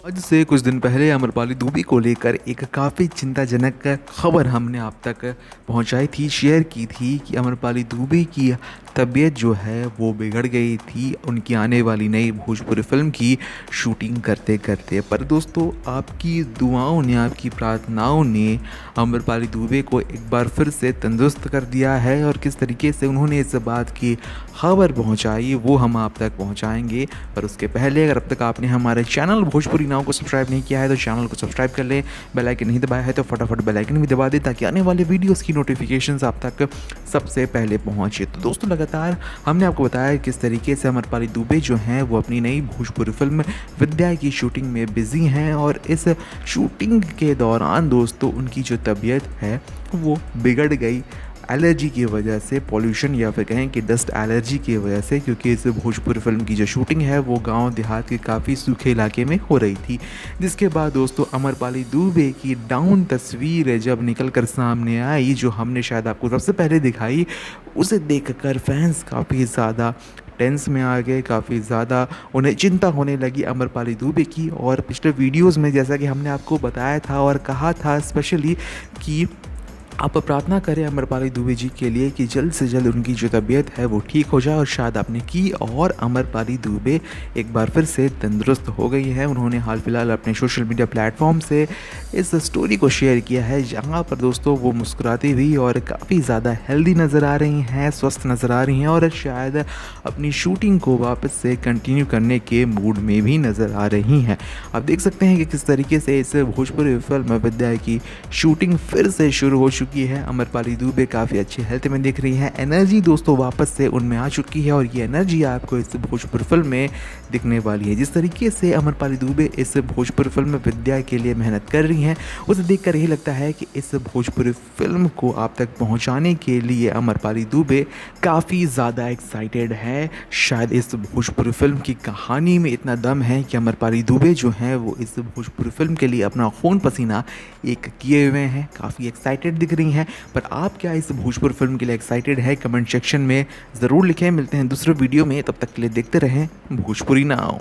आज से कुछ दिन पहले अमरपाली दुबे को लेकर एक काफ़ी चिंताजनक खबर हमने आप तक पहुंचाई थी, शेयर की थी कि अमरपाली दुबे की तबीयत जो है वो बिगड़ गई थी उनकी आने वाली नई भोजपुरी फिल्म की शूटिंग करते करते। पर दोस्तों, आपकी दुआओं ने, आपकी प्रार्थनाओं ने अमरपाली दुबे को एक बार फिर से तंदुरुस्त कर दिया है, और किस तरीके से उन्होंने इस बात की खबर पहुंचाई वो हम आप तक पहुंचाएंगे। पर उसके पहले, अगर अब तक आपने हमारे चैनल भोजपुरी नाउ को सब्सक्राइब नहीं किया है तो चैनल को सब्सक्राइब कर लें। बेल आइकन नहीं दबाया है तो फटाफट बेल आइकन भी दबा दें ताकि आने वाले वीडियोस की नोटिफिकेशंस आप तक सबसे पहले पहुंचे। तो दोस्तों, लगातार हमने आपको बताया किस तरीके से अमरपाली दुबे जो हैं वो अपनी नई भोजपुरी फिल्म विद्या की शूटिंग में बिजी हैं, और इस शूटिंग के दौरान दोस्तों उनकी जो तबीयत है वो बिगड़ गई एलर्जी की वजह से, पॉल्यूशन या फिर कहें कि डस्ट एलर्जी की वजह से, क्योंकि इस भोजपुरी फिल्म की जो शूटिंग है वो गांव देहात के काफ़ी सूखे इलाके में हो रही थी। जिसके बाद दोस्तों अमरपाली दुबे की डाउन तस्वीर जब निकल कर सामने आई, जो हमने शायद आपको सबसे पहले दिखाई, उसे देखकर फैंस काफ़ी ज़्यादा टेंस में आ गए, काफ़ी ज़्यादा उन्हें चिंता होने लगी अमरपाली दुबे की। और पिछले वीडियोज़ में जैसा कि हमने आपको बताया था और कहा था स्पेशली कि आप प्रार्थना करें अमरपाली दुबे जी के लिए कि जल्द से जल्द उनकी जो तबीयत है वो ठीक हो जाए, और शायद आपने की, और अमरपाली दुबे एक बार फिर से तंदुरुस्त हो गई है। उन्होंने हाल फिलहाल अपने सोशल मीडिया प्लेटफॉर्म से इस स्टोरी को शेयर किया है, जहाँ पर दोस्तों वो मुस्कुराती हुई और काफ़ी ज़्यादा हेल्दी नज़र आ रही हैं, स्वस्थ नज़र आ रही हैं, और शायद अपनी शूटिंग को वापस से कंटिन्यू करने के मूड में भी नज़र आ रही हैं। आप देख सकते हैं कि किस तरीके से इस भोजपुरी फिल्म विद्या की शूटिंग फिर से शुरू हो चुकी है। अमरपाली दुबे काफ़ी अच्छी हेल्थ में दिख रही है, एनर्जी दोस्तों वापस से उनमें आ चुकी है, और ये एनर्जी आपको इस भोजपुरी फिल्म में दिखने वाली है। जिस तरीके से अमरपाली दुबे इस भोजपुरी फिल्म में विद्या के लिए मेहनत कर रही हैं, उसे देखकर यही लगता है कि इस भोजपुरी फिल्म को आप तक पहुंचाने के लिए अमरपाली दुबे काफ़ी ज़्यादा एक्साइटेड है। शायद इस भोजपुरी फिल्म की कहानी में इतना दम है कि अमरपाली दुबे जो हैं वो इस भोजपुरी फिल्म के लिए अपना खून पसीना एक किए हुए हैं, काफ़ी एक्साइटेड दिख रही हैं। पर आप क्या इस भोजपुरी फिल्म के लिए एक्साइटेड है? कमेंट सेक्शन में ज़रूर लिखें। मिलते हैं दूसरे वीडियो में, तब तक के लिए देखते रहें भोजपुरी नाउ।